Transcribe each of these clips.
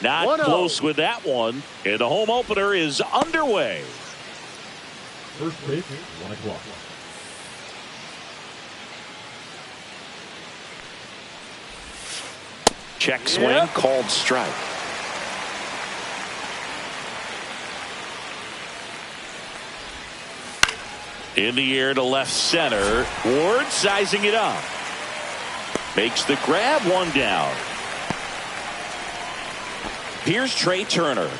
Not close with that one. And the home opener is underway. First pitch, 1 o'clock. Check swing, called strike. In the air to left center. Ward sizing it up. Makes the grab, one down. Here's Trey Turner.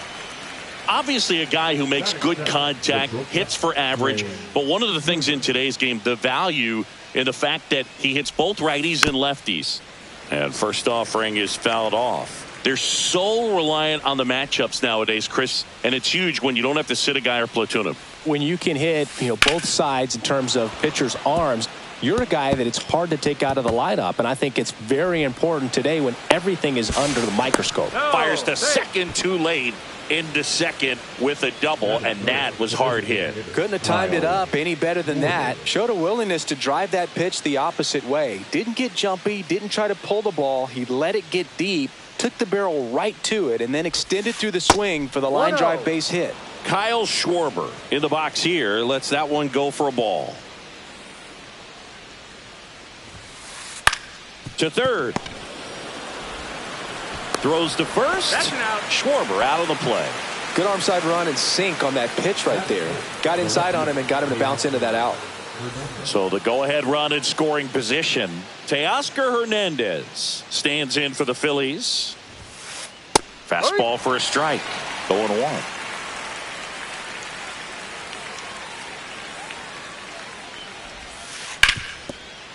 Obviously a guy who makes good contact, hits for average, but one of the things in today's game, the value in the fact that he hits both righties and lefties. And first offering is fouled off. They're so reliant on the matchups nowadays, Chris, and it's huge when you don't have to sit a guy or platoon him. When you can hit, both sides in terms of pitchers' arms, you're a guy that it's hard to take out of the lineup, and I think it's very important today when everything is under the microscope. Fires to second too late, into second with a double, and that was hard hit. Couldn't have timed it up any better than that. Showed a willingness to drive that pitch the opposite way. Didn't get jumpy, didn't try to pull the ball. He let it get deep, took the barrel right to it, and then extended through the swing for the line drive base hit. Kyle Schwarber in the box here lets that one go for a ball. To third. Throws to first. That's an out. Schwarber out of the play. Good arm side run and sink on that pitch right there. Got inside on him and got him to bounce into that out. So the go-ahead run in scoring position. Teoscar Hernandez stands in for the Phillies. Fastball for a strike. 0-1.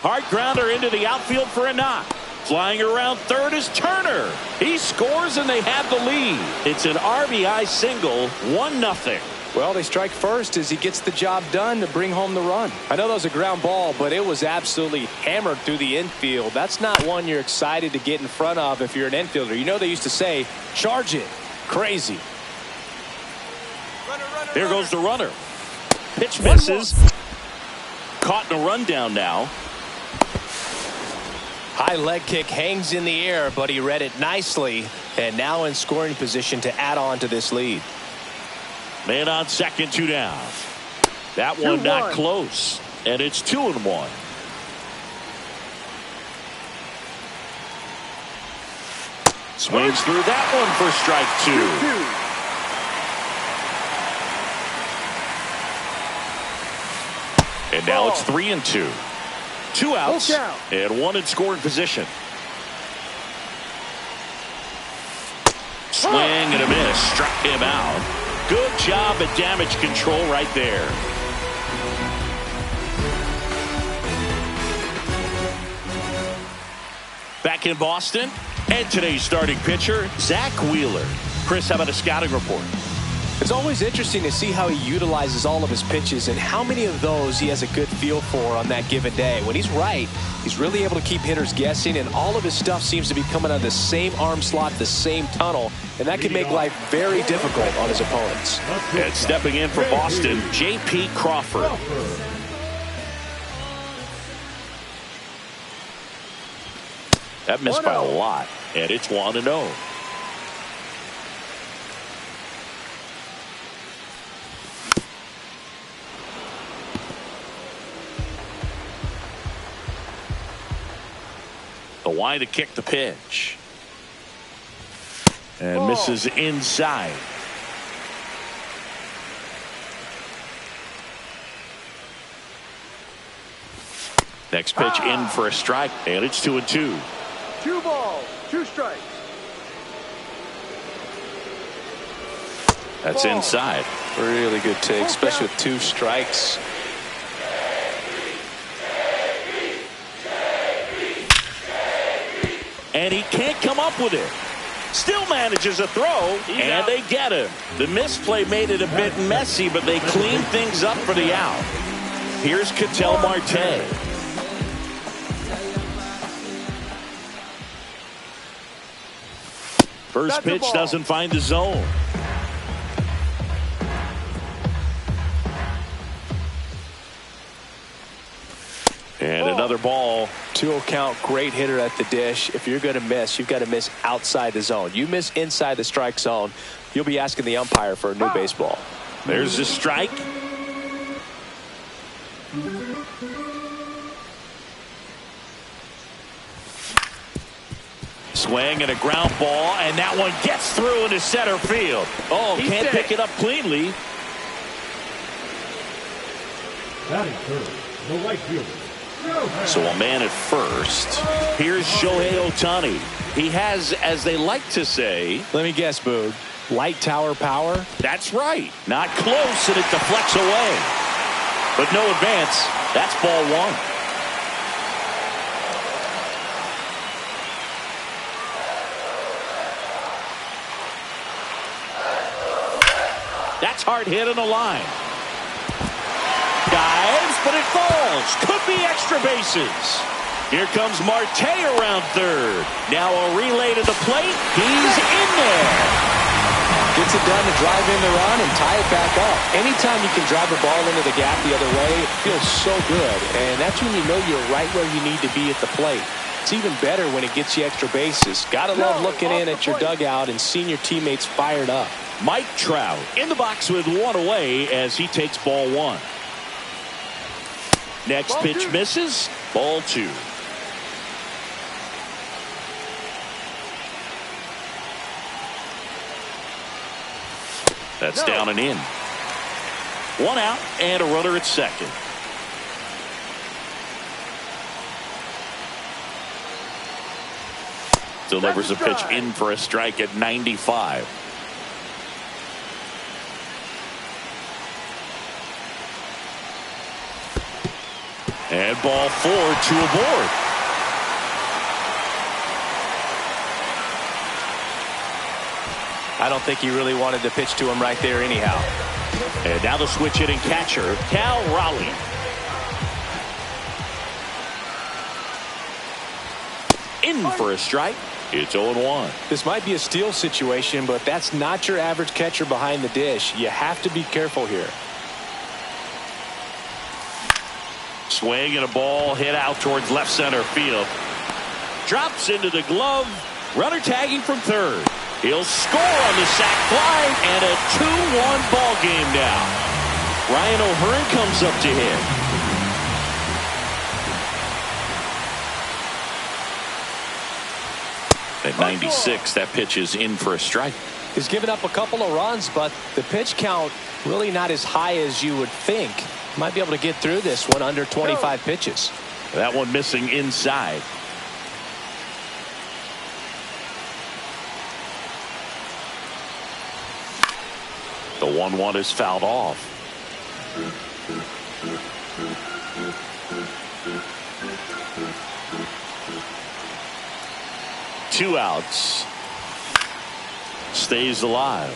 Hard grounder into the outfield for a knock. Flying around third is Turner. He scores and they have the lead. It's an RBI single, 1-0. Well, they strike first as he gets the job done to bring home the run. I know that was a ground ball, but it was absolutely hammered through the infield. That's not one you're excited to get in front of if you're an infielder. They used to say, charge it. Crazy. There goes the runner. Pitch misses. Caught in a rundown now. High leg kick hangs in the air, but he read it nicely, and now in scoring position to add on to this lead. Man on second, 2 down. That one not close, and it's 2-1. Swings through that one for strike 2. And now it's 3-2. 2 outs and 1 in scoring position. Swing and a miss. Struck him out. Good job at damage control right there. Back in Boston, and today's starting pitcher, Zach Wheeler. Chris, how about a scouting report? It's always interesting to see how he utilizes all of his pitches and how many of those he has a good feel for on that given day. When he's right, he's really able to keep hitters guessing, and all of his stuff seems to be coming out of the same arm slot, the same tunnel, and that can make life very difficult on his opponents. And stepping in for Boston, J.P. Crawford. That missed by a lot, and it's 1-0. The wide to kick the pitch. And misses inside. Next pitch in for a strike, and it's 2-2. 2 balls, 2 strikes. That's inside. Really good take, especially with 2 strikes. And he can't come up with it. Still manages a throw, and they get him. The misplay made it a bit messy, but they cleaned things up for the out. Here's Ketel Marte. First pitch doesn't find the zone. And another ball. 2-0 count, great hitter at the dish. If you're going to miss, you've got to miss outside the zone. You miss inside the strike zone, you'll be asking the umpire for a new baseball. There's the strike. Swing and a ground ball, and that one gets through into center field. Oh, can't pick it up cleanly. Batting third, the right fielder. So a man at first. Here's Shohei Ohtani. He has, as they like to say, let me guess, Boog, light tower power? That's right. Not close, and it deflects away. But no advance. That's ball one. That's hard hit on the line. Dives, but it falls. Could be extra bases. Here comes Marte around third. Now a relay to the plate. He's in there. Gets it done to drive in the run and tie it back up. Anytime you can drive a ball into the gap the other way, it feels so good. And that's when you know you're right where you need to be at the plate. It's even better when it gets you extra bases. Gotta love looking in at your dugout and seeing your teammates fired up. Mike Trout in the box with one away as he takes ball one. Next pitch misses. Ball two. That's down and in. One out and a runner at second. Delivers a pitch in for a strike at 95. And ball four to a board. I don't think he really wanted to pitch to him right there anyhow. And now the switch hitting catcher, Cal Raleigh. In for a strike. It's 0-1. This might be a steal situation, but that's not your average catcher behind the dish. You have to be careful here. Swing and a ball hit out towards left center field. Drops into the glove. Runner tagging from third. He'll score on the sac fly, and a 2-1 ball game now. Ryan O'Hearn comes up to hit. At 96, that pitch is in for a strike. He's given up a couple of runs, but the pitch count really not as high as you would think. Might be able to get through this one under 25 pitches. That one missing inside. The 1-1 is fouled off. Two outs. Stays alive.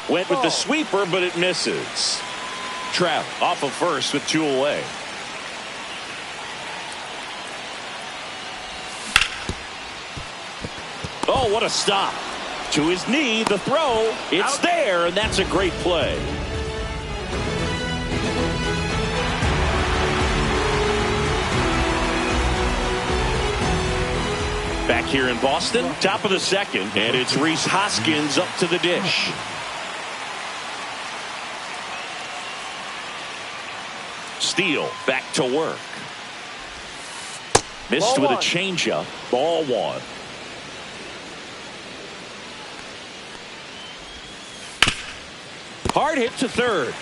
Went with the sweeper, but it misses. Trout off of first with two away. Oh, what a stop. To his knee, the throw. It's there, and that's a great play. Back here in Boston, top of the second, and it's Rhys Hoskins up to the dish. Steele back to work. Missed with a changeup. Ball one. Hard hit to third.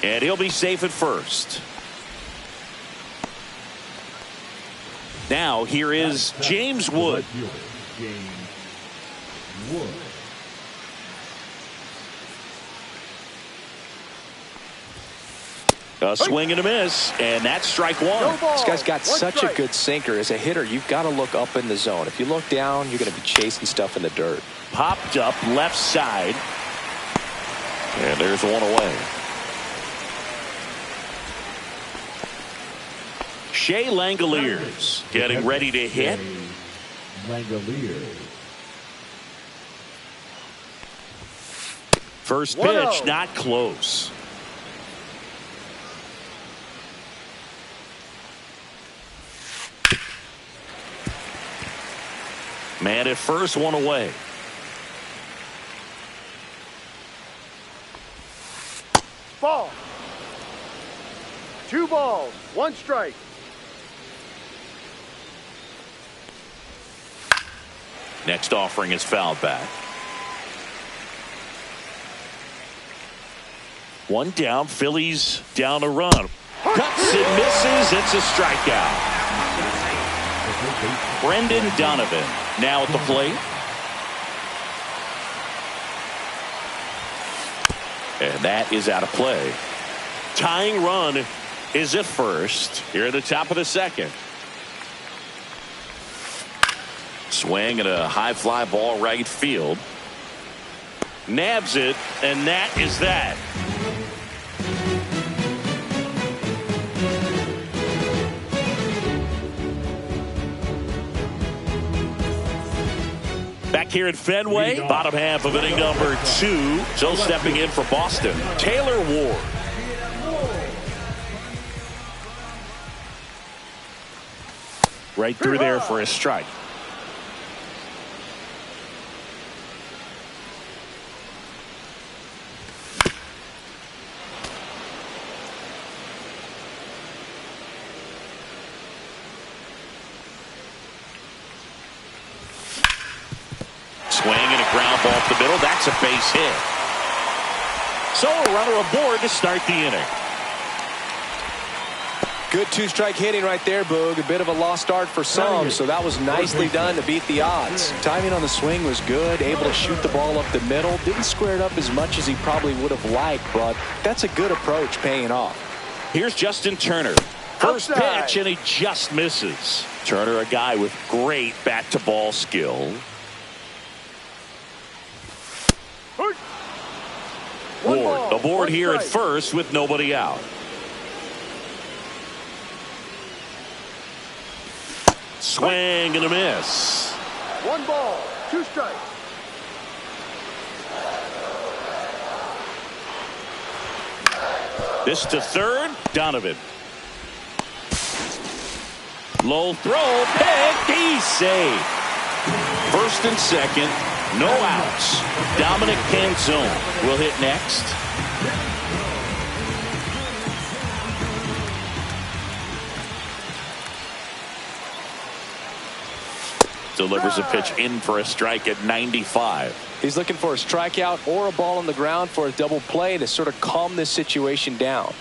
And he'll be safe at first. Now here is James Wood. James Wood. A swing and a miss, and that's strike one. This guy's got such a good sinker. As a hitter, you've got to look up in the zone. If you look down, you're going to be chasing stuff in the dirt. Popped up left side. And there's one away. Shea Langoliers getting ready to hit. Langoliers. First pitch, not close. Man at first, one away. Ball. 2 balls, 1 strike. Next offering is fouled back. 1 down. Phillies down a run. Cuts and misses. It's a strikeout. Brendan Donovan now at the plate. And that is out of play. Tying run is at first here at the top of the second. Swing and a high fly ball right field. Nabs it, and that is that. Back here at Fenway, bottom half of inning number 2. So stepping in for Boston, Taylor Ward. Right through there for a strike. Swing and a ground ball up the middle. That's a base hit. So a runner aboard to start the inning. Good 2-strike hitting right there, Boog. A bit of a lost start for some, so that was nicely done to beat the odds. Timing on the swing was good, able to shoot the ball up the middle. Didn't square it up as much as he probably would have liked, but that's a good approach paying off. Here's Justin Turner. First pitch, and he just misses. Turner, a guy with great bat-to-ball skill. Ward aboard here at first with nobody out. Swing and a miss. 1 ball, 2 strikes. This to third, Donovan. Low throw, picked, he's safe. First and second, no outs. Dominic Canzone will hit next. Delivers a pitch in for a strike at 95. He's looking for a strikeout or a ball on the ground for a double play to sort of calm this situation down.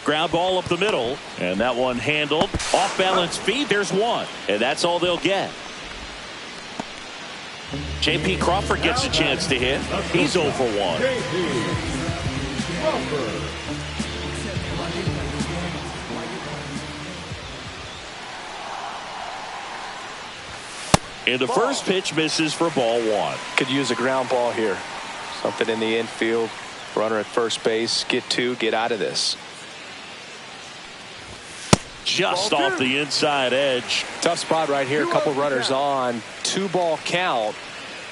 Ground ball up the middle, and that one handled. Off balance feed, there's one, and that's all they'll get. J.P. Crawford gets a chance to hit. He's 0 for 1. And the first pitch misses for ball 1. Could use a ground ball here. Something in the infield. Runner at first base. Get 2. Get out of this. Just off the inside edge. Tough spot right here. A couple runners on. 2-ball count.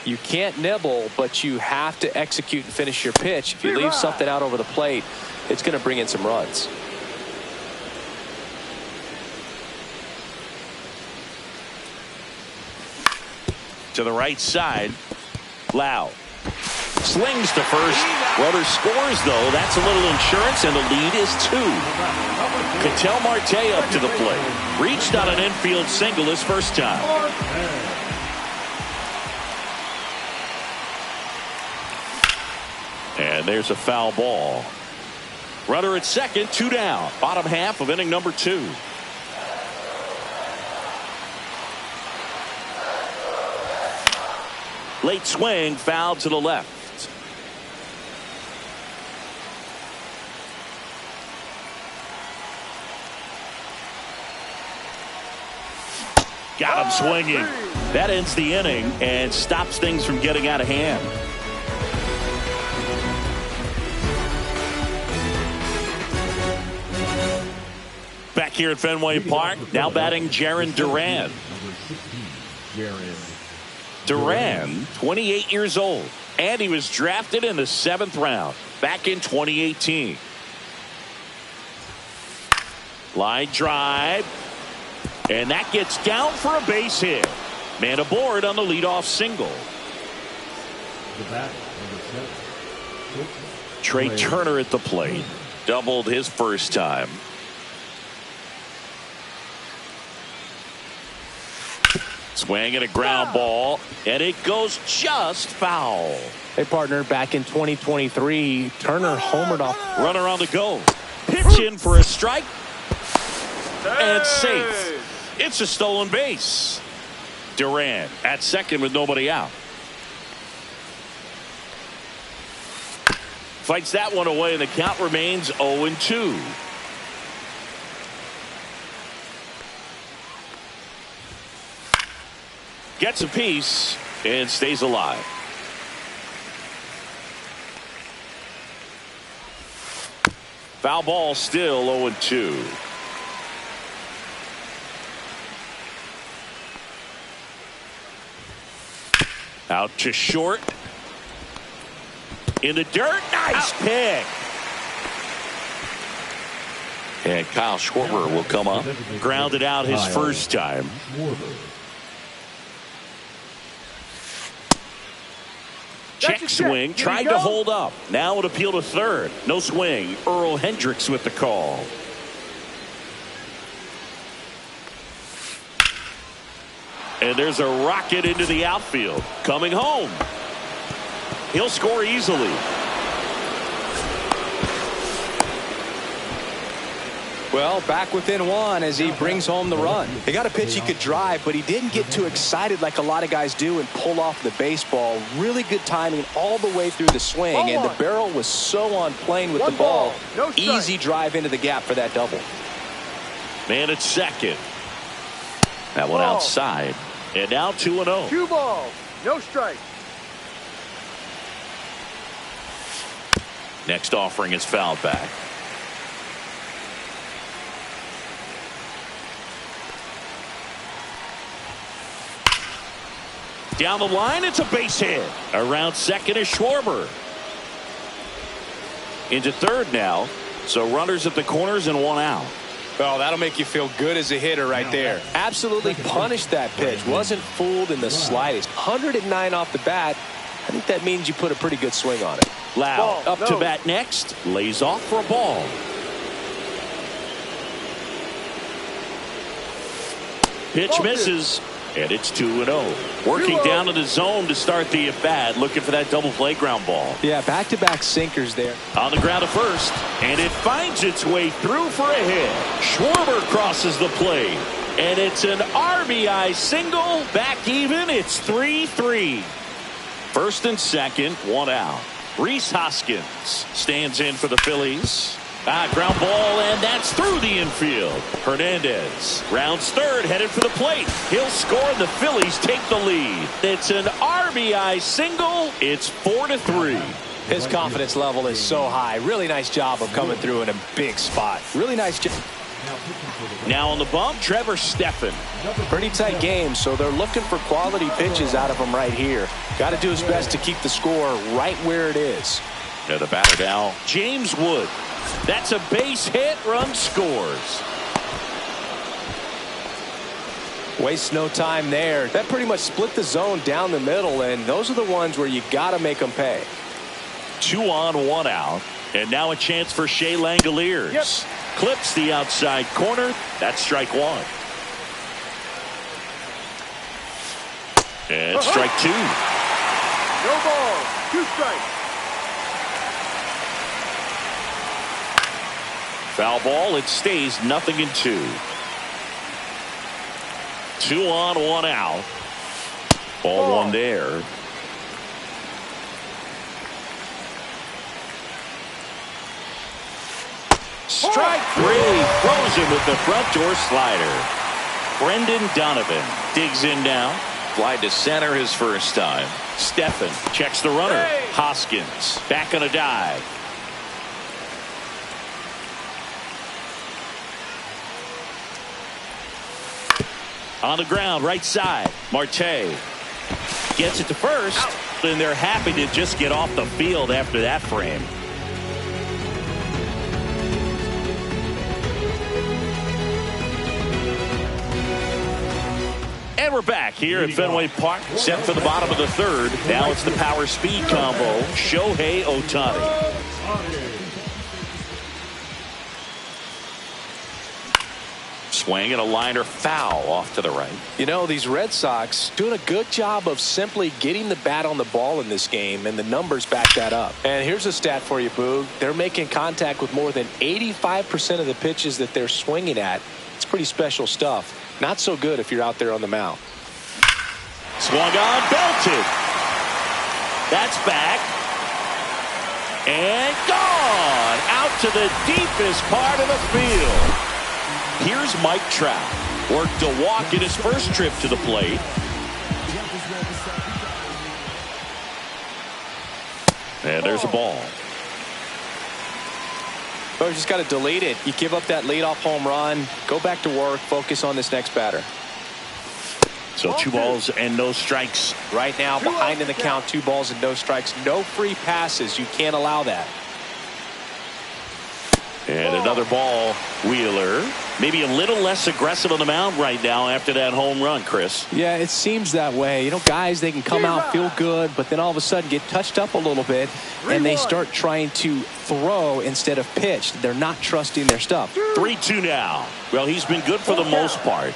You can't nibble, but you have to execute and finish your pitch. If you leave something out over the plate, it's going to bring in some runs. To the right side, Lau slings to first. Runner scores, though. That's a little insurance, and the lead is 2. Ketel Marte up to the plate. Reached on an infield single his first time. And there's a foul ball. Runner at second, 2 down. Bottom half of inning number 2. Late swing, foul to the left. Got him swinging. That ends the inning and stops things from getting out of hand. Back here at Fenway Park, now batting Jarren Duran. Duran, 28 years old, and he was drafted in the 7th round back in 2018. Line drive, and that gets down for a base hit. Man aboard on the leadoff single. The bat, number 7. Trey Turner at the plate. Doubled his first time. Swing and a ground ball, and it goes just foul. Hey, partner, back in 2023, Turner homered off. Runner on the go. Pitch in for a strike. And safe. It's a stolen base. Duran at second with nobody out. Fights that one away, and the count remains 0-2. Gets a piece and stays alive. Foul ball, still 0-2. Out to short. In the dirt. Nice pick. And Kyle Schwarber will come up. Grounded out his first time. Check swing. Tried to hold up. Now an appeal to third. No swing. Earl Hendricks with the call. And there's a rocket into the outfield. Coming home. He'll score easily. Well, back within one as he brings home the run. He got a pitch he could drive, but he didn't get too excited like a lot of guys do and pull off the baseball. Really good timing all the way through the swing, and the barrel was so on plane with the ball. Easy drive into the gap for that double. Man at second. That one outside. And now 2-0. 2 balls, no strike. Next offering is fouled back. Down the line, it's a base hit. Around second is Schwarber. Into third now. So runners at the corners and one out. Oh, that'll make you feel good as a hitter right there. Absolutely punished that pitch. Wasn't fooled in the slightest. 109 off the bat. I think that means you put a pretty good swing on it. Lau up to bat next. Lays off for a ball. Pitch misses. And it's 2-0. Working down to the zone to start the at-bat. Looking for that double play ground ball. Yeah, back-to-back sinkers there. On the ground to first. And it finds its way through for a hit. Schwarber crosses the plate. And it's an RBI single. Back even. It's 3-3. First and second. One out. Rhys Hoskins stands in for the Phillies. Ground ball, and that's through the infield. Hernandez rounds third, headed for the plate. He'll score, and the Phillies take the lead. It's an RBI single. It's 4-3. His confidence level is so high. Really nice job of coming through in a big spot. Really nice job. Now on the bump, Trevor Stephan. Pretty tight game, so they're looking for quality pitches out of him right here. Got to do his best to keep the score right where it is. Now the batter now, James Wood. That's a base hit. Run scores. Waste no time there. That pretty much split the zone down the middle, and those are the ones where you got to make them pay. 2 on, 1 out. And now a chance for Shea Langoliers. Yep. Clips the outside corner. That's strike one. And strike two. No balls, 2 strikes. Foul ball. It stays 0-2. 2 on, 1 out. Ball one there. Strike three. Throws him with the front door slider. Brendan Donovan digs in now. Fly to center his first time. Stephan checks the runner. Hoskins back on a dive. On the ground, right side. Marte. gets it to first, and they're happy to just get off the field after that frame. And we're back here at Fenway Park, set for the bottom of the third. Now it's the power speed combo, Shohei Ohtani. Swing and a liner foul off to the right. You know, these Red Sox doing a good job of simply getting the bat on the ball in this game, and the numbers back that up. And here's a stat for you, Boog. They're making contact with more than 85% of the pitches that they're swinging at. It's pretty special stuff. Not so good if you're out there on the mound. Swung on, belted. That's back. And gone out to the deepest part of the field. Here's Mike Trout. Worked a walk in his first trip to the plate. And there's a ball. Well, you just got to delete it. You give up that leadoff home run. Go back to work. Focus on this next batter. So 2 balls and no strikes. Right now, behind in the count, 2 balls and no strikes. No free passes. You can't allow that. And another ball. Wheeler maybe a little less aggressive on the mound right now after that home run, Chris. Yeah, it seems that way. You know, guys, they can come out, feel good, but then all of a sudden get touched up a little bit, and they start trying to throw instead of pitch. They're not trusting their stuff. 3-2 now. Well, he's been good for the most part.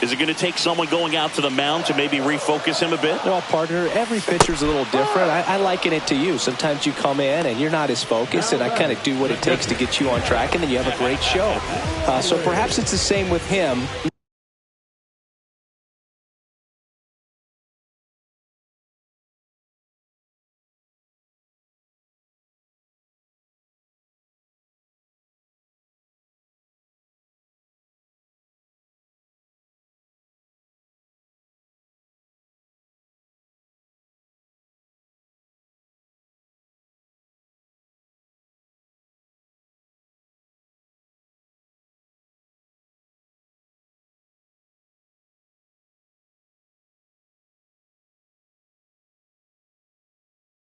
Is it going to take someone going out to the mound to maybe refocus him a bit? Well, partner, every pitcher's a little different. I liken it to you. Sometimes you come in and you're not as focused, and I kind of do what it takes to get you on track, and then you have a great show. So perhaps it's the same with him.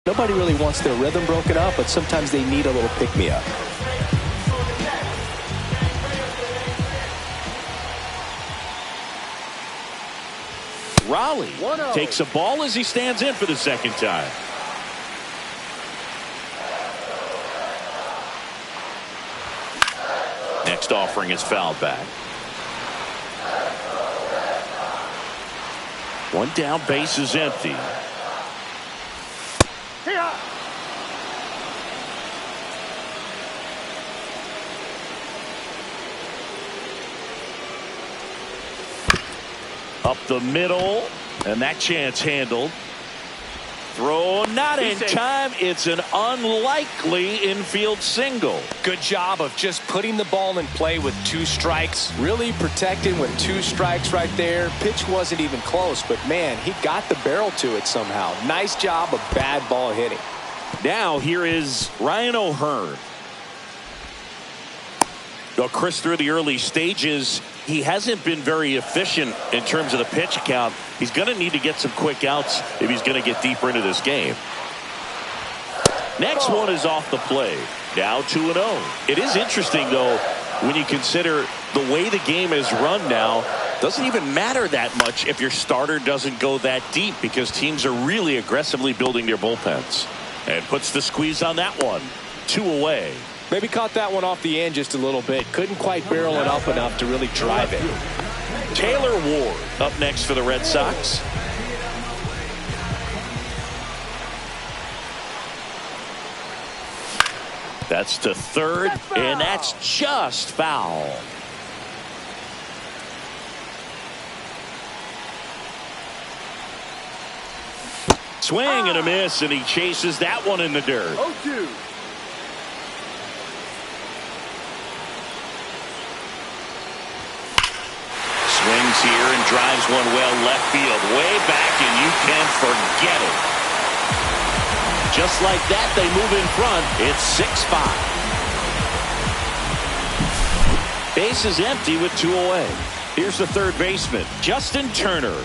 Nobody really wants their rhythm broken up, but sometimes they need a little pick-me-up. Raleigh takes a ball as he stands in for the second time. Next offering is fouled back. One down, base is empty. Up the middle, and that chance handled. Throw not in time. It's an unlikely infield single. Good job of just putting the ball in play with 2 strikes. Really protecting with 2 strikes right there. Pitch wasn't even close, but man, he got the barrel to it somehow. Nice job of bad ball hitting. Now here is Ryan O'Hearn. Well, Chris, through the early stages, he hasn't been very efficient in terms of the pitch count. He's going to need to get some quick outs if he's going to get deeper into this game. Next one is off the plate. Now 2-0. It is interesting, though, when you consider the way the game is run now. Doesn't even matter that much if your starter doesn't go that deep, because teams are really aggressively building their bullpens. And puts the squeeze on that one. 2 away. Maybe caught that one off the end just a little bit. Couldn't quite barrel it up enough to really drive it. Taylor Ward up next for the Red Sox. That's to third, and that's just foul. Swing and a miss, and he chases that one in the dirt. 0-2. Swings here and drives one well left field, way back, and you can forget it. Just like that, they move in front. It's 6-5. Base is empty with 2 away. Here's the third baseman, Justin Turner.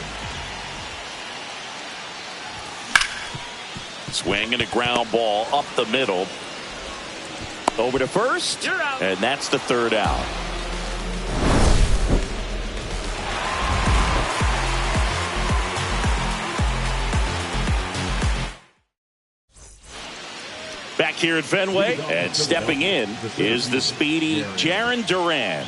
Swing and a ground ball up the middle. Over to first. And that's the third out. Back here at Fenway, and stepping in is the speedy Jarren Duran.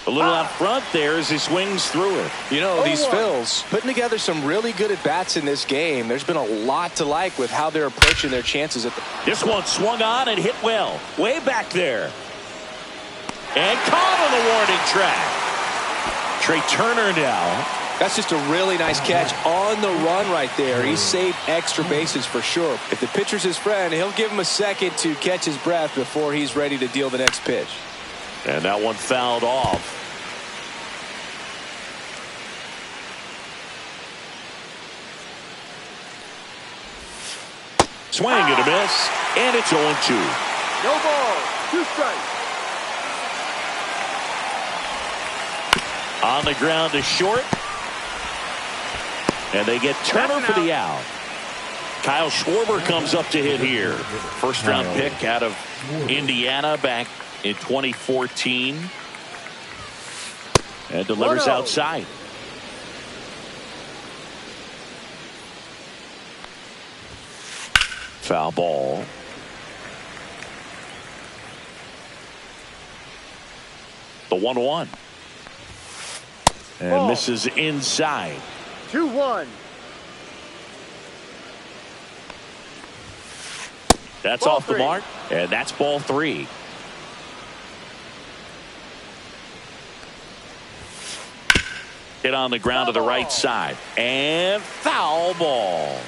A little out front there as he swings through it. You know, these Phils putting together some really good at-bats in this game. There's been a lot to like with how they're approaching their chances. This one swung on and hit well. Way back there. And caught on the warning track. Trey Turner now. That's just a really nice catch on the run right there. He saved extra bases for sure. If the pitcher's his friend, he'll give him a second to catch his breath before he's ready to deal the next pitch. And that one fouled off. Swing and a miss. And it's 0-2. No ball. 2 strikes. On the ground to short. And they get Turner for the out. Kyle Schwarber comes up to hit here. First round pick out of Indiana back in 2014. And delivers outside. Foul ball. The 1-1. And misses inside. 2-1. That's Ball off the 3. mark, and that's ball 3. Hit on the ground to the right side, and foul ball.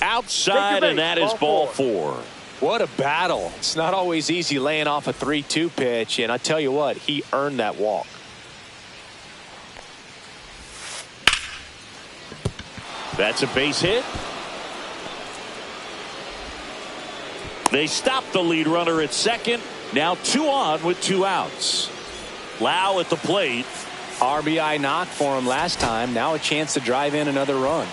Outside, and that is ball 4. What a battle. It's not always easy laying off a 3-2 pitch, and I tell you what, he earned that walk. That's a base hit. They stop the lead runner at second. Now 2 on with 2 outs. Lau at the plate. RBI knock for him last time. Now a chance to drive in another run.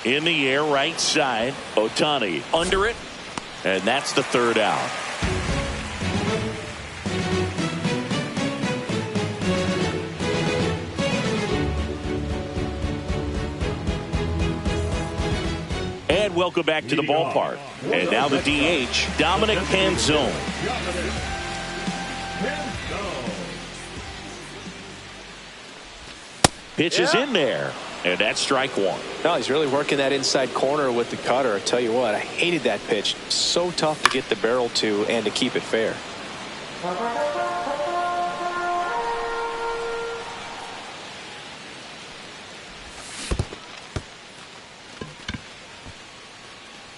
In the air, right side. Ohtani under it. And that's the third out. And welcome back to the ballpark. And now the DH, Dominic Canzone. Pitch is in there. And that's strike 1. No, he's really working that inside corner with the cutter. I tell you what, I hated that pitch. So tough to get the barrel to and to keep it fair.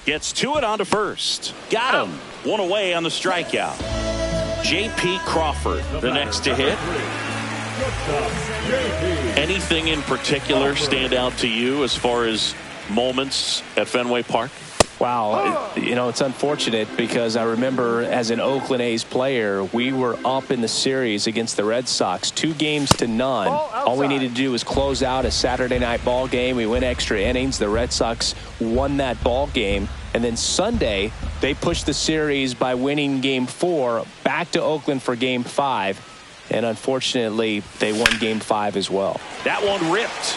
Gets to it onto first. Got him. 1 away on the strikeout. J.P. Crawford, the next to hit. Anything in particular stand out to you as far as moments at Fenway Park? Wow, you know, it's unfortunate because I remember as an Oakland A's player, we were up in the series against the Red Sox, 2-0. All we needed to do was close out a Saturday night ball game. We went extra innings. The Red Sox won that ball game. And then Sunday, they pushed the series by winning Game 4 back to Oakland for Game 5. And unfortunately, they won Game 5 as well. That one ripped.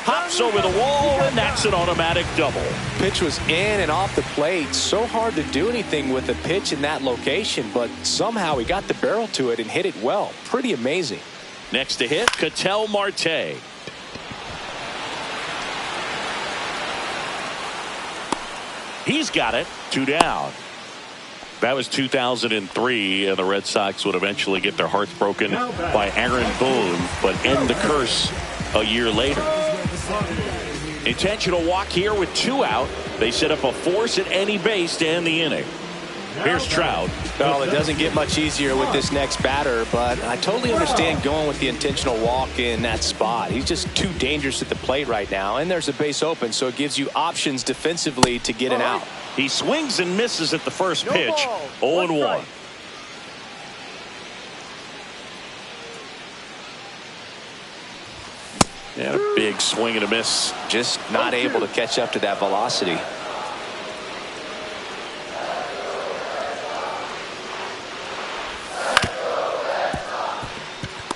Hops over the wall, and that's an automatic double. Pitch was in and off the plate. So hard to do anything with a pitch in that location, but somehow he got the barrel to it and hit it well. Pretty amazing. Next to hit, Ketel Marte. He's got it. 2 down. That was 2003, and the Red Sox would eventually get their hearts broken by Aaron Boone, but end the curse a year later. Intentional walk here with 2 out. They set up a force at any base to end the inning. Here's Trout. Well, it doesn't get much easier with this next batter, but I totally understand going with the intentional walk in that spot. He's just too dangerous at the plate right now, and there's a base open, so it gives you options defensively to get an out. He swings and misses at the first pitch. 0-1. And a big swing and a miss. Just not able to catch up to that velocity.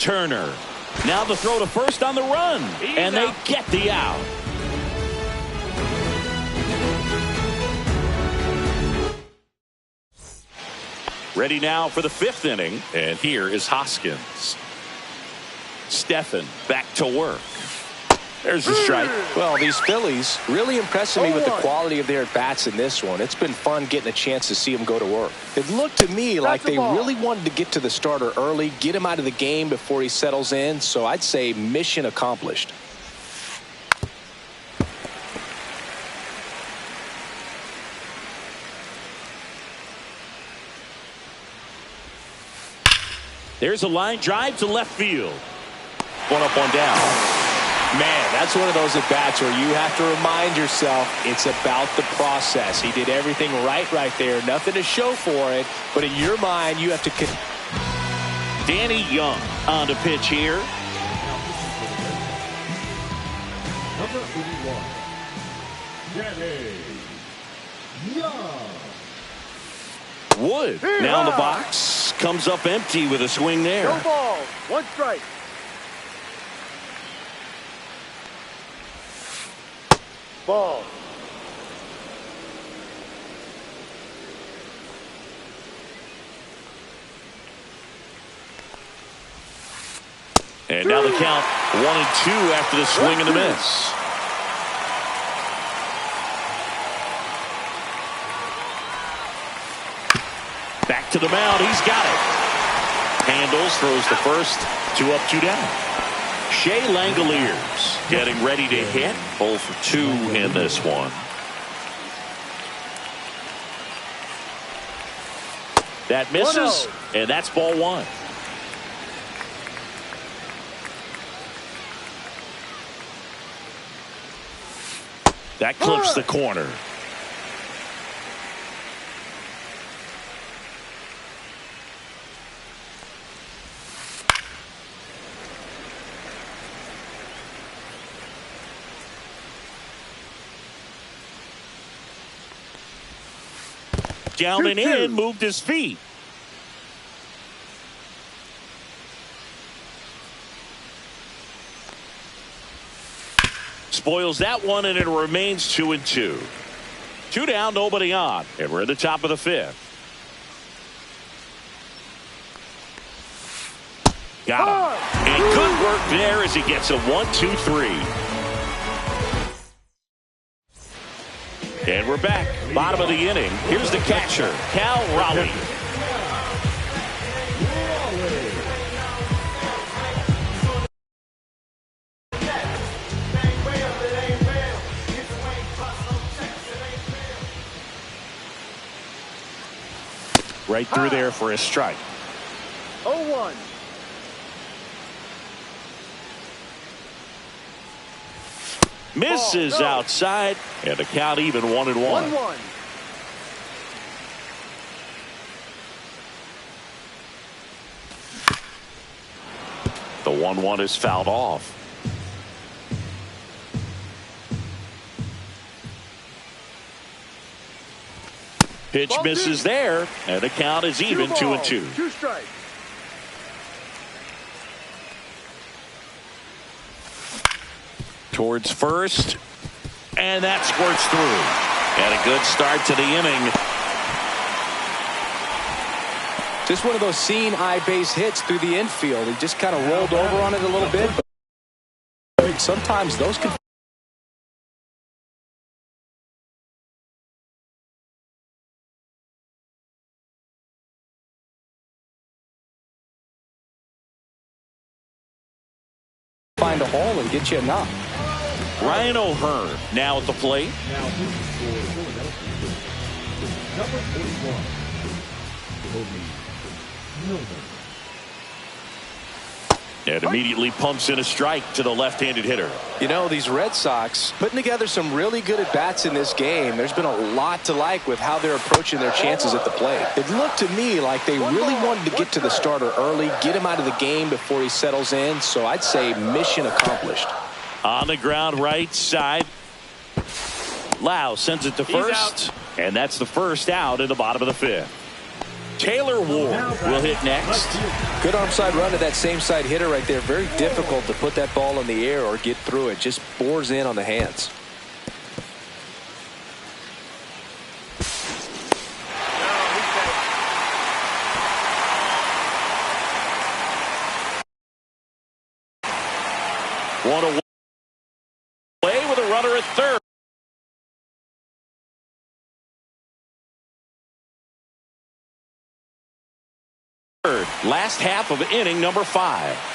Turner. Now the throw to first on the run. And they get the out. Ready now for the 5th inning. And here is Hoskins. Stephan back to work. There's a strike. Well, these Phillies really impressing me with the quality of their at-bats in this one. It's been fun getting a chance to see them go to work. It looked to me like they really wanted to get to the starter early, get him out of the game before he settles in. So I'd say mission accomplished. There's a line drive to left field. One up, one down. Man, that's one of those at-bats where you have to remind yourself it's about the process. He did everything right there. Nothing to show for it. But in your mind, you have to... Danny Young on the pitch here. Number 81, Danny Young. Wood now in the box. Comes up empty with a swing there. No ball. 1 strike. Ball. And now the count 1-2 after the swing and the miss. Back to the mound. He's got it. Handles, throws the first. 2 up, 2 down. Shea Langoliers getting ready to hit. 0 for 2 in this one. That misses, and that's ball 1. That clips the corner. Down and in, moved his feet. Spoils that one, and it remains 2-2. 2 down, nobody on, and we're at the top of the 5th. Got him. And good work there as he gets a 1-2-3. And we're back. Bottom of the inning. Here's the catcher, Cal Raleigh. Right through there for a strike. 0-1. Misses outside, and the count even 1-1. 1-1. The 1-1 is fouled off. Pitch misses there, and the count is even 2-2. 2 strikes. Towards first, and that squirts through. And a good start to the inning. Just one of those seeing eye base hits through the infield. He just kind of rolled over on it a little bit. But sometimes those can find a hole and get you a knock. Ryan O'Hearn now at the plate. Now pitching for Philadelphia, number 41, And immediately pumps in a strike to the left-handed hitter. You know, these Red Sox putting together some really good at-bats in this game. There's been a lot to like with how they're approaching their chances at the plate. It looked to me like they really wanted to get to the starter early, get him out of the game before he settles in. So I'd say mission accomplished. On the ground right side. Lau sends it to first. And that's the first out in the bottom of the fifth. Taylor Ward will hit next. Good arm side run to that same side hitter right there. Very difficult to put that ball in the air or get through it. Just bores in on the hands. One away with a runner at third. Last half of inning number 5.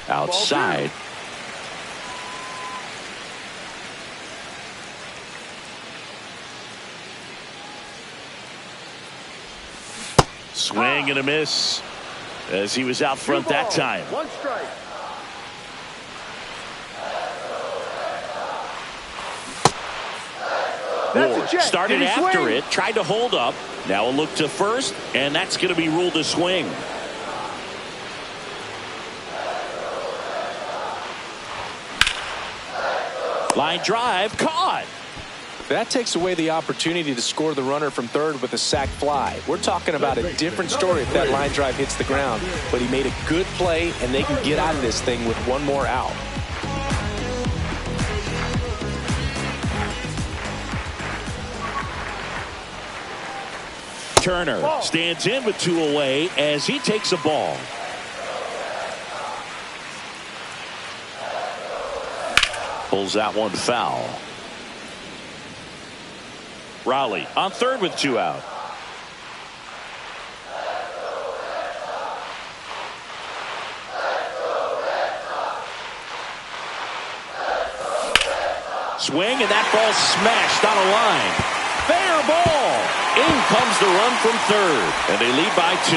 Outside. Swing and a miss as he was out front that time. 1 strike. Ward started after it, tried to hold up. Now a look to first, and that's going to be ruled a swing. Line drive, caught. That takes away the opportunity to score the runner from third with a sac fly. We're talking about a different story if that line drive hits the ground. But he made a good play, and they can get out of this thing with one more out. Turner stands in with 2 away as he takes a ball. Pulls that one foul. Raleigh on third with 2 out. Swing, and that ball smashed on a line. Fair ball. In comes the run from third, and they lead by 2.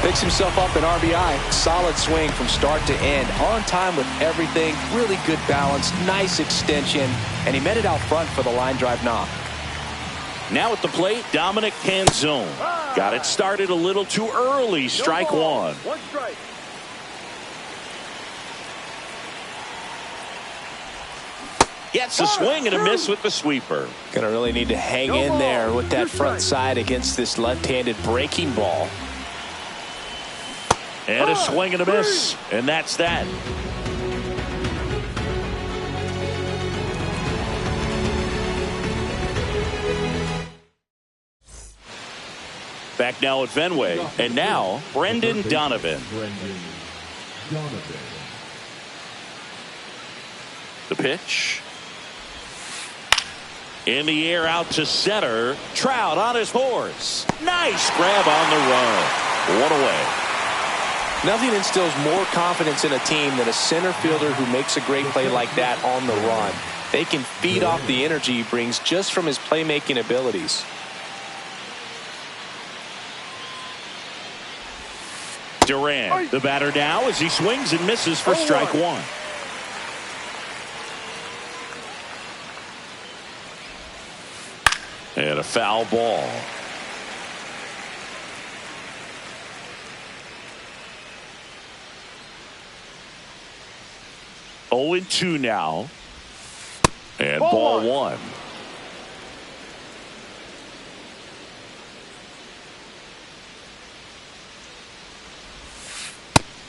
Picks himself up an RBI. Solid swing from start to end. On time with everything. Really good balance. Nice extension. And he met it out front for the line drive knock. Now at the plate, Dominic Canzone. Got it started a little too early. Strike 1. 1 strike. Gets a swing and a miss with the sweeper. Gonna really need to hang in there with that front side against this left-handed breaking ball. And a swing and a miss. And that's that. Back now at Fenway. And now, Brendan Donovan. The pitch. In the air out to center. Trout on his horse. Nice grab on the run. 1 away. Nothing instills more confidence in a team than a center fielder who makes a great play like that on the run. They can feed off the energy he brings just from his playmaking abilities. Duran, the batter now as he swings and misses for strike 1. And a foul ball. Oh and 2 now. And ball 1.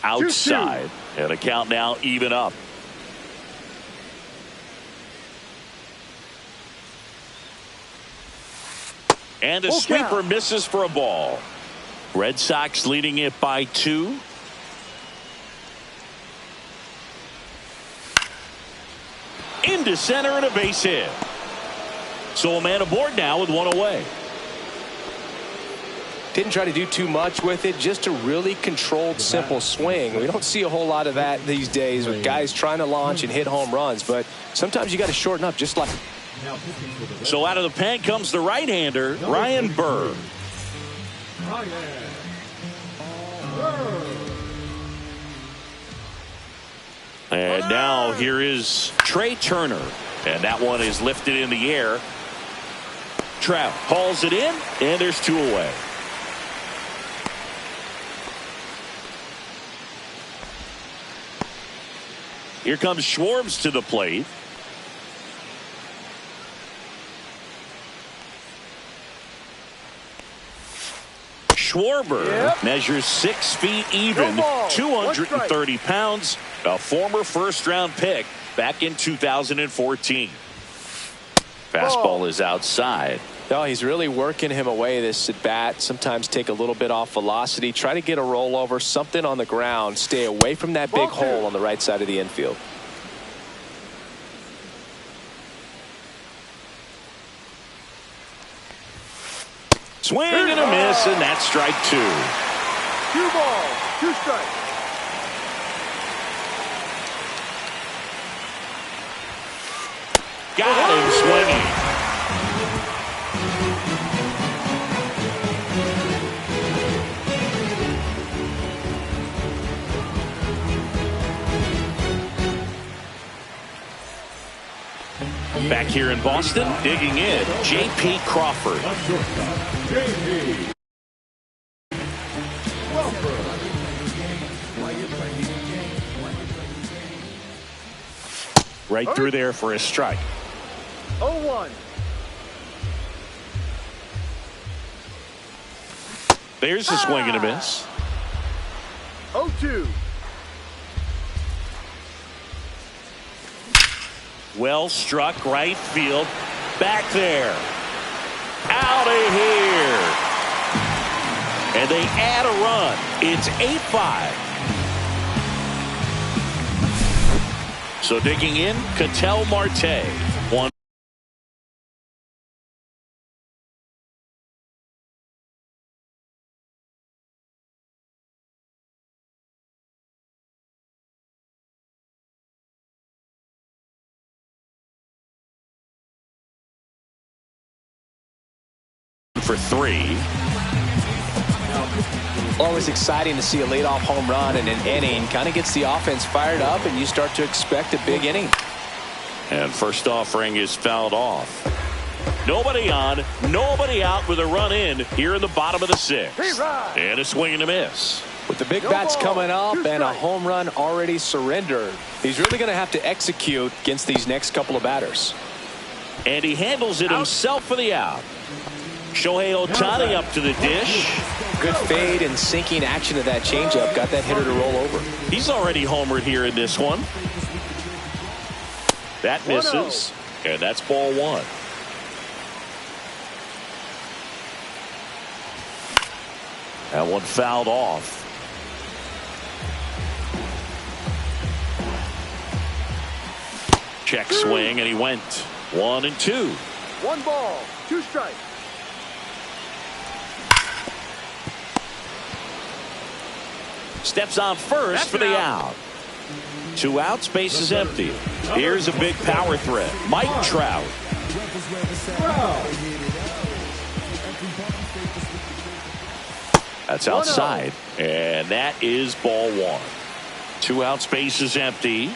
Outside. And a count now even up. And the Full sweeper count. misses for a ball. Red Sox leading it by 2. Into center and a base hit. So a man aboard now with 1 away. Didn't try to do too much with it, just a really controlled, simple swing. We don't see a whole lot of that these days with guys trying to launch and hit home runs, but sometimes you got to shorten up just like. So out of the pen comes the right-hander, Ryan Burr. And now here is Trey Turner. And that one is lifted in the air. Trout hauls it in, and there's 2 away. Here comes Schwartz to the plate. Schwarber measures 6 feet even, 230 pounds, a former first-round pick back in 2014. Fastball is outside. Oh, he's really working him away this at bat. Sometimes take a little bit off velocity. Try to get a rollover, something on the ground. Stay away from that big hole on the right side of the infield. Swing and a miss, and that's strike 2. 2 balls, 2 strikes. Got him swinging. Back here in Boston, digging in, J.P. Crawford. Right through there for a strike. 0-1. There's a swing and a miss. 0-2. Well struck right field. Back there. Out of here. And they add a run. It's 8-5. So digging in, Ketel Marte. 1. For 3. Always exciting to see a leadoff home run in an inning. Kind of gets the offense fired up, and you start to expect a big inning. And first offering is fouled off. Nobody on, nobody out with a run in here in the bottom of the 6th. And a swing and a miss. With the big bats coming up and a home run already surrendered, he's really going to have to execute against these next couple of batters. And he handles it himself for the out. Shohei Ohtani up to the dish. Good fade and sinking action of that changeup. Got that hitter to roll over. He's already homered here in this one. That misses. And that's ball 1. That one fouled off. Check swing, and he went 1 and 2. 1 ball, 2 strikes. Steps on first for the out. 2 outs, base is empty. Here's a big power threat. Mike Trout. That's outside. And that is ball 1. 2 outs, base is empty.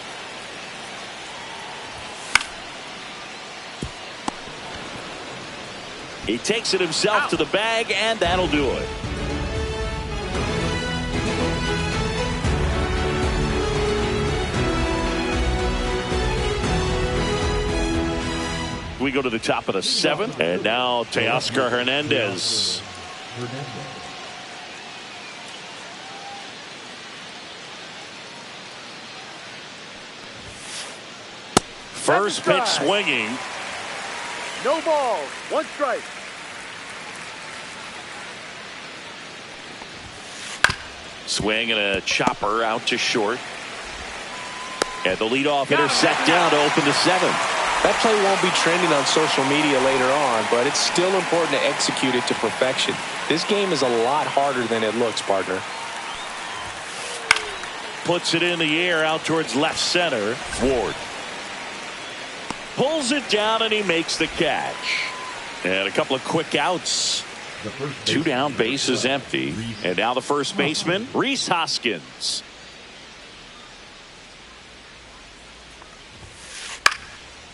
He takes it himself to the bag, and that'll do it. We go to the top of the 7th, and now Teoscar Hernandez. First pitch swinging. No balls, 1 strike. Swing and a chopper out to short. And the leadoff hitter set down to open the 7th. That play won't be trending on social media later on, but it's still important to execute it to perfection. This game is a lot harder than it looks, partner. Puts it in the air out towards left center. Ward pulls it down and he makes the catch. And a couple of quick outs. 2 down, bases empty. And now the first baseman, Rhys Hoskins.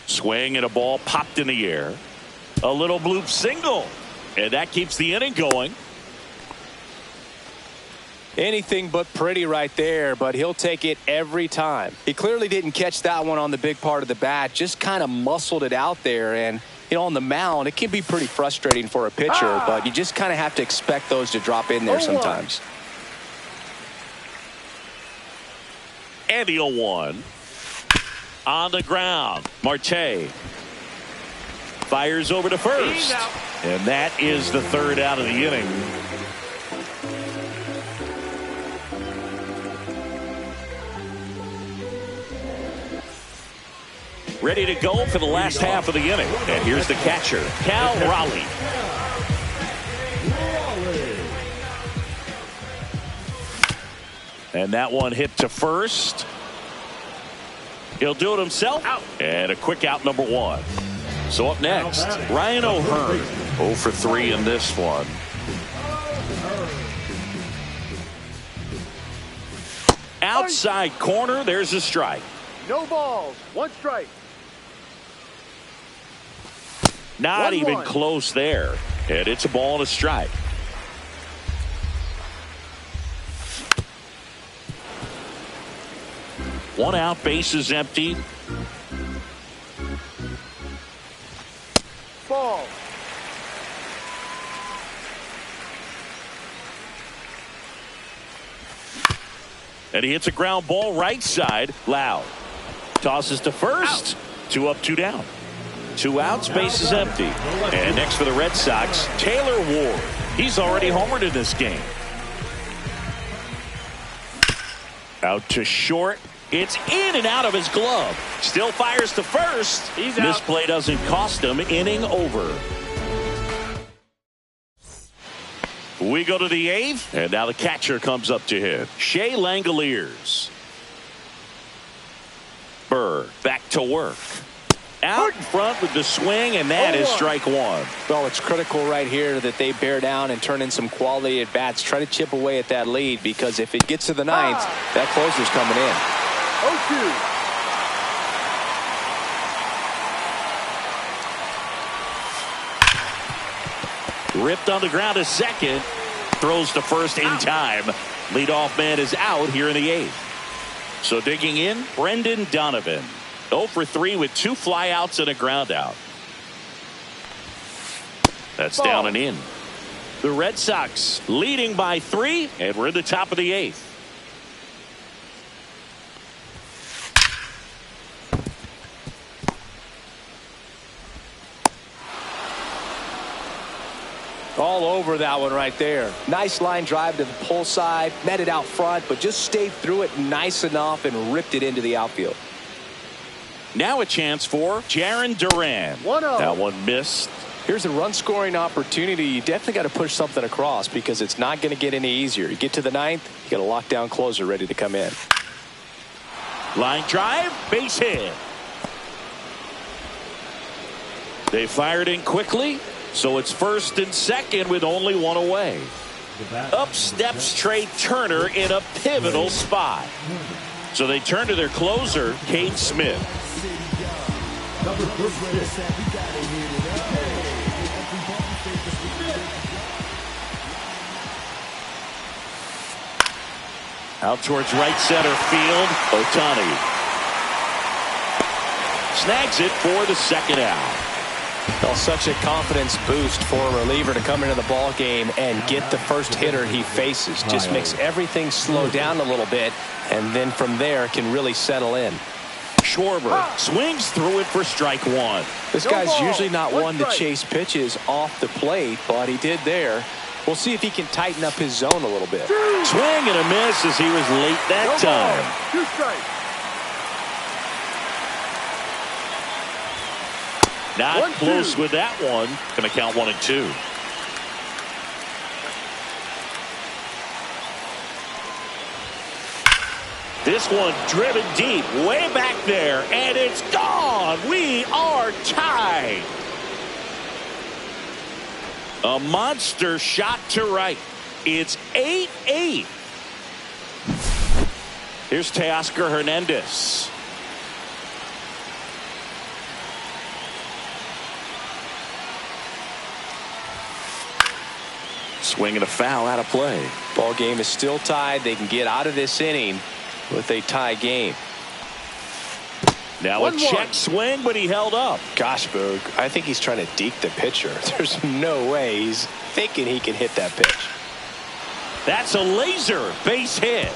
Swing and a ball popped in the air. A little bloop single. And that keeps the inning going. Anything but pretty right there, but he'll take it every time. He clearly didn't catch that one on the big part of the bat, just kind of muscled it out there. And, you know, on the mound, it can be pretty frustrating for a pitcher, but you just kind of have to expect those to drop in there sometimes. And the 0-1. On the ground, Marte fires over to first. And that is the 3rd out of the inning. Ready to go for the last half of the inning. And here's the catcher, Cal Raleigh. And that one hit to first. He'll do it himself. And a quick out, number 1. So up next, Ryan O'Hearn. 0 for 3 in this one. Outside corner, there's a strike. No balls, 1 strike. Not 1-1. even close there. And it's a ball and a strike. One out, bases empty. Ball. And he hits a ground ball right side. Loud. Tosses to first. 2 up, 2 down. 2 outs, bases empty. And next for the Red Sox, Taylor Ward. He's already homered in this game. Out to short. It's in and out of his glove. Still fires to first. This play doesn't cost him. Inning over. We go to the 8th, and now the catcher comes up to hit. Shea Langoliers. Burr back to work. Out in front with the swing, and that is strike 1. Well, it's critical right here that they bear down and turn in some quality at bats. Try to chip away at that lead, because if it gets to the 9th, that closer's coming in. 0-2. Ripped on the ground to second. Throws to first in time. Leadoff man is out here in the 8th. So digging in, Brendan Donovan. 0 for 3 with 2 flyouts and a ground out. That's down and in. The Red Sox leading by 3, and we're in the top of the 8th. All over that one right there. Nice line drive to the pull side, met it out front, but just stayed through it nice enough and ripped it into the outfield. Now a chance for Jarren Duran. 1-0. That one missed. Here's a run-scoring opportunity. You definitely got to push something across, because it's not going to get any easier. You get to the 9th, you got a lockdown closer ready to come in. Line drive, base hit. They fired in quickly, so it's first and second with only 1 away. Up steps Trey Turner in a pivotal spot. So they turn to their closer, Cade Smith. Out towards right center field, Ohtani snags it for the second out. Well, such a confidence boost for a reliever to come into the ball game and get the first hitter he faces. Just makes everything slow down a little bit, and then from there can really settle in. Schwarber swings through it for strike 1. This guy's usually not one to chase pitches off the plate, but he did there. We'll see if he can tighten up his zone a little bit. Swing and a miss as he was late that time. 2 strikes. Not 1-2. close with that one. Going to count 1 and 2. This one driven deep, way back there, and it's gone. We are tied. A monster shot to right. It's 8-8. Here's Teoscar Hernandez. Swing and a foul out of play. Ball game is still tied. They can get out of this inning with a tie game. Now a check swing, but he held up. Gosh, Boog, I think he's trying to deke the pitcher. There's no way he's thinking he can hit that pitch. That's a laser base hit.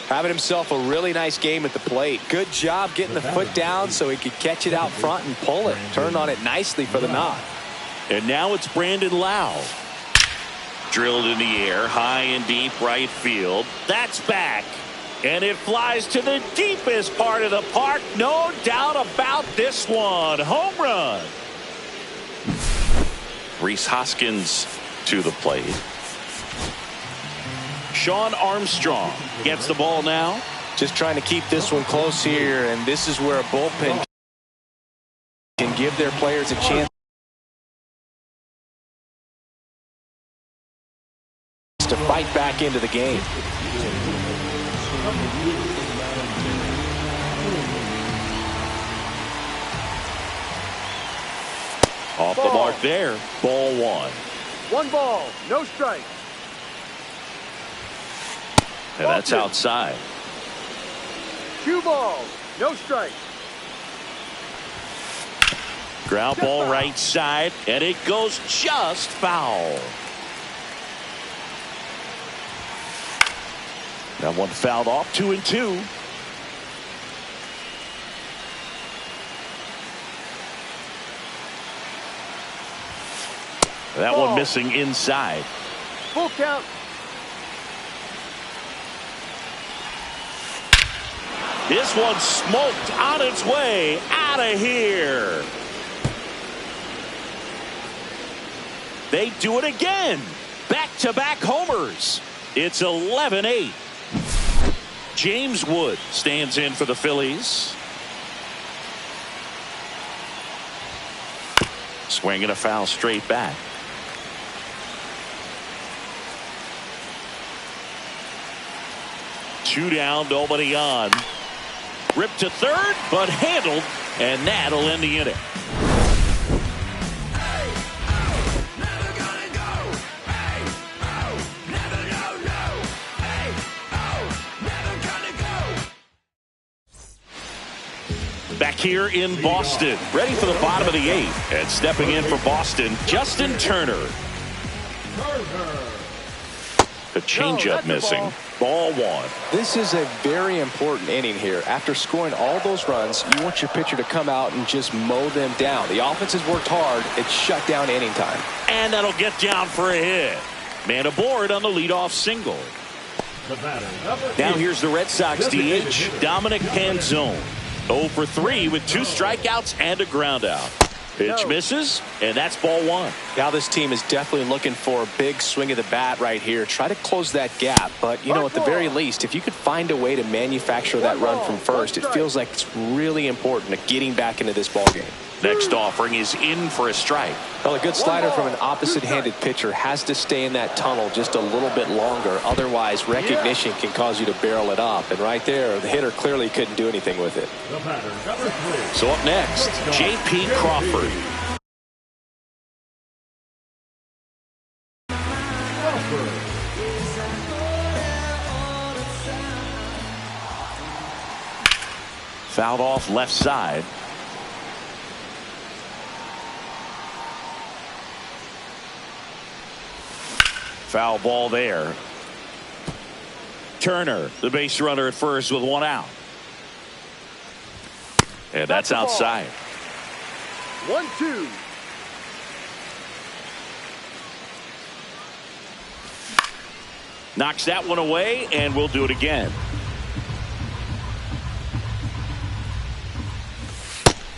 Having himself a really nice game at the plate. Good job getting the foot down so he could catch it out front and pull it. Turned on it nicely for the nod. And now it's Brandon Lau. Drilled in the air, high and deep right field. That's back. And it flies to the deepest part of the park. No doubt about this one. Home run. Rhys Hoskins to the plate. Sean Armstrong gets the ball now. Just trying to keep this one close here, and this is where a bullpen can give their players a chance to fight back into the game. Off the mark there. Ball 1. 1 ball, no strike. And that's outside. 2 balls, no strike. Ground ball right side, and it goes just foul. That one fouled off. 2 and 2. That one missing inside. Full count. This one smoked on its way out of here. They do it again. Back-to-back homers. It's 11-8. James Wood stands in for the Phillies. Swinging a foul straight back. Two down, nobody on. Ripped to third, but handled, and that'll end the inning. Back here in Boston, ready for the bottom of the 8th, and stepping in for Boston, Justin Turner. The changeup missing. Ball 1. This is a very important inning here. After scoring all those runs, you want your pitcher to come out and just mow them down. The offense has worked hard. It's shut down inning time. And that'll get down for a hit. Man aboard on the leadoff single. Now here's the Red Sox DH, Dominic Panzone. 0 for 3 with 2 strikeouts and a ground out. Pitch misses, and that's ball 1. Now this team is definitely looking for a big swing of the bat right here. Try to close that gap. But, you know, at the very least, if you could find a way to manufacture that run from first, it feels like it's really important to getting back into this ball game. Next offering is in for a strike. Well, a good slider from an opposite-handed pitcher has to stay in that tunnel just a little bit longer. Otherwise, recognition can cause you to barrel it up. And right there, the hitter clearly couldn't do anything with it. So up next, J.P. Crawford. Fouled off left side. Foul ball there. Turner, the base runner at first with 1 out. And that's outside. 1-2. Knocks that one away, and we'll do it again.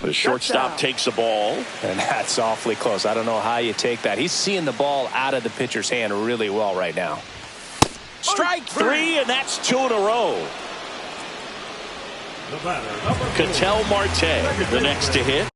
The shortstop takes the ball. And that's awfully close. I don't know how you take that. He's seeing the ball out of the pitcher's hand really well right now. Strike three, and that's 2 in a row. The batter, number 4. Ketel Marte, the next to hit.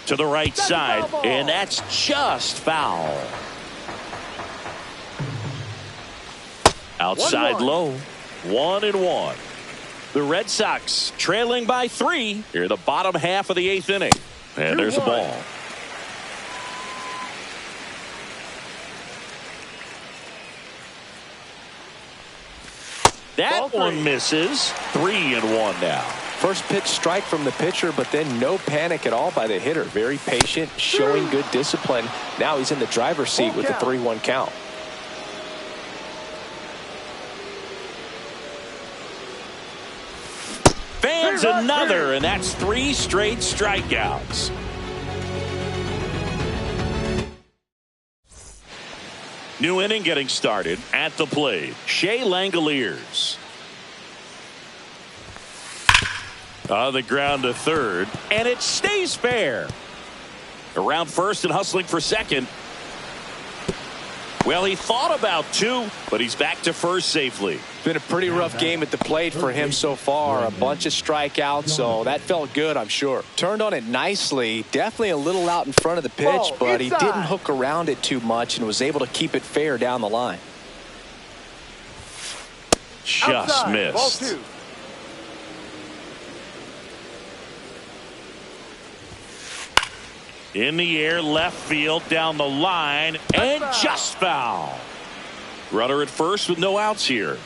To the right side, and that's just foul. Outside 1-1. low, 1-1. The Red Sox trailing by 3 here in the bottom half of the 8th inning. And there's a ball. That one misses. 3-1 now. First pitch strike from the pitcher, but then no panic at all by the hitter. Very patient, showing good discipline. Now he's in the driver's seat with the 3-1 count. Fans another, and that's 3 straight strikeouts. New inning getting started at the plate. Shea Langoliers. On the ground to third, and it stays fair. Around first and hustling for second. Well, he thought about 2, but he's back to first safely. Been a pretty rough game at the plate for him so far. A bunch of strikeouts, so that felt good, I'm sure. Turned on it nicely. Definitely a little out in front of the pitch, but he didn't hook around it too much and was able to keep it fair down the line. Just Outside, missed. ball 2. In the air, left field, down the line, and just foul. Runner at first with no outs here.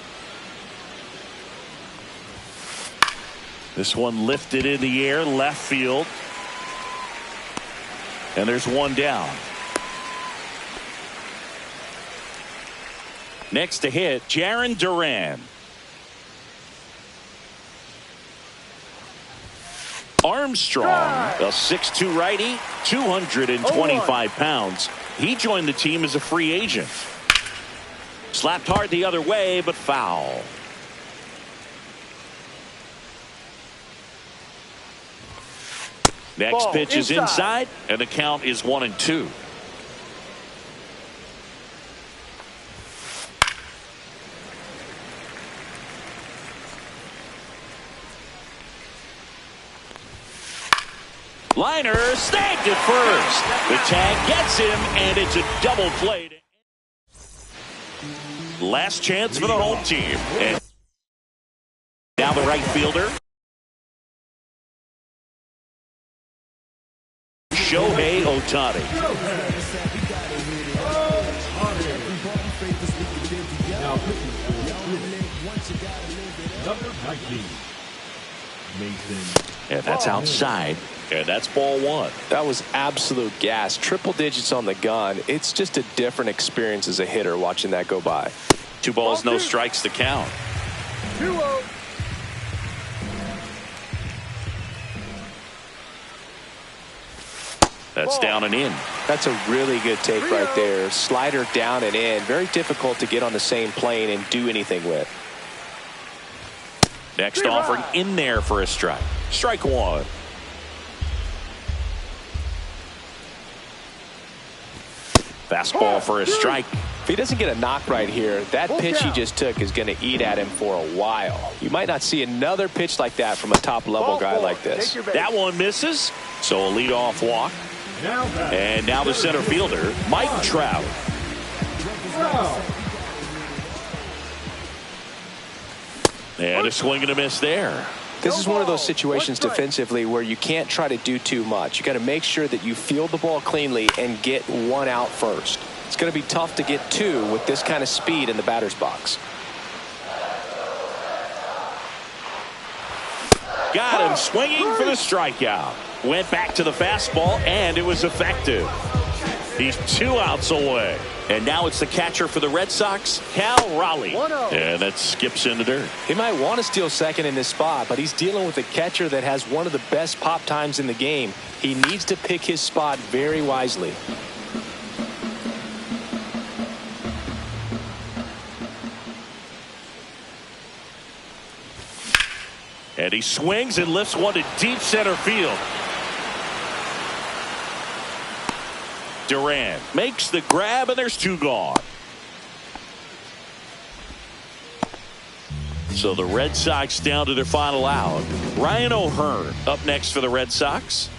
This one lifted in the air, left field. And there's one down. Next to hit, Jarren Duran. Armstrong, a 6'2 righty, 225 pounds. He joined the team as a free agent. Slapped hard the other way, but foul. Next Ball pitch is inside, and the count is 1-2. Liner snagged it first. The tag gets him, and it's a double play. Last chance for the home team. And now the right fielder. Shohei Ohtani. Number 19. Mason. And that's outside. And that's ball 1. That was absolute gas. Triple digits on the gun. It's just a different experience as a hitter watching that go by. 2 balls, no strikes to count. 2-0. That's down and in. That's a really good take right there. Slider down and in. Very difficult to get on the same plane and do anything with. Next offering in there for a strike. Strike 1. Fastball for a strike. If he doesn't get a knock right here, that pitch he just took is going to eat at him for a while. You might not see another pitch like that from a top-level guy like this. That one misses, so a leadoff walk. And now the center fielder, Mike Trout. And a swing and a miss there. This is one of those situations defensively where you can't try to do too much. You got to make sure that you field the ball cleanly and get 1 out first. It's going to be tough to get 2 with this kind of speed in the batter's box. Got him swinging for the strikeout. Went back to the fastball, and it was effective. He's 2 outs away. And now it's the catcher for the Red Sox, Cal Raleigh. And that skips into dirt. He might want to steal second in this spot, but he's dealing with a catcher that has one of the best pop times in the game. He needs to pick his spot very wisely. And he swings and lifts one to deep center field. Duran makes the grab, and there's 2 gone. So the Red Sox down to their final out. Ryan O'Hearn up next for the Red Sox.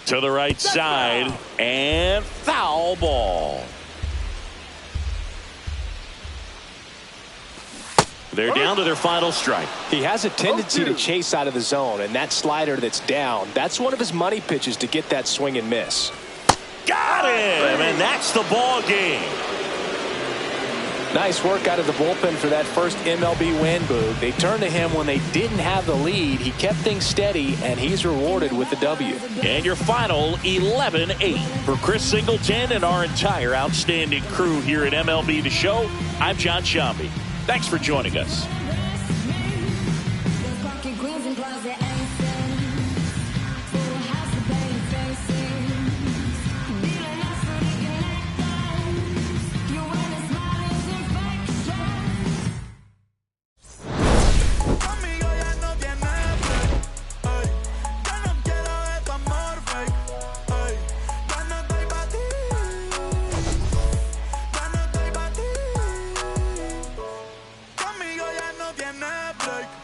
To the right side, and foul ball. They're down to their final strike. He has a tendency to chase out of the zone, and that slider that's down, that's one of his money pitches to get that swing and miss. Got him, and that's the ball game. Nice work out of the bullpen for that first MLB win, Boog. They turned to him when they didn't have the lead. He kept things steady, and he's rewarded with the W. And your final 11-8. For Chris Singleton and our entire outstanding crew here at MLB The Show, I'm John Shambi. Thanks for joining us. Conmigo ya no tiene break.